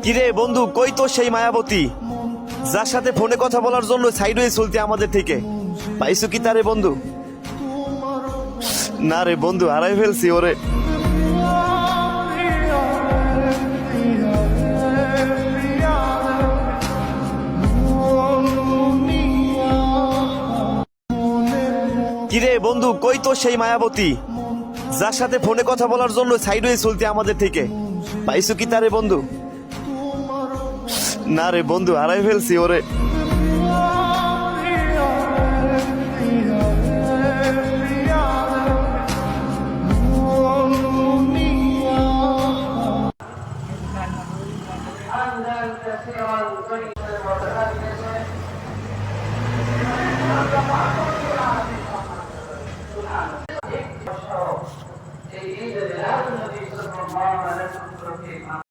কিরে বন্ধু, কই তো সেই মায়াবতী যার সাথে ফোনে কথা বলার জন্য সাইড হয়ে চলতে আমাদের থেকে? পাইছো কি তারে বন্ধু? না রে বন্ধু, হারাই ফেলছি ওরে। কিরে বন্ধু, কই তো সেই মায়াবতী যার সাথে ফোনে কথা বলার জন্য সাইড হয়ে চলতে আমাদের থেকে? পাইছো কি তারে বন্ধু? না রে বন্ধু, হারাই ফেলছি ওরে। كثيرا طيبا متحدثا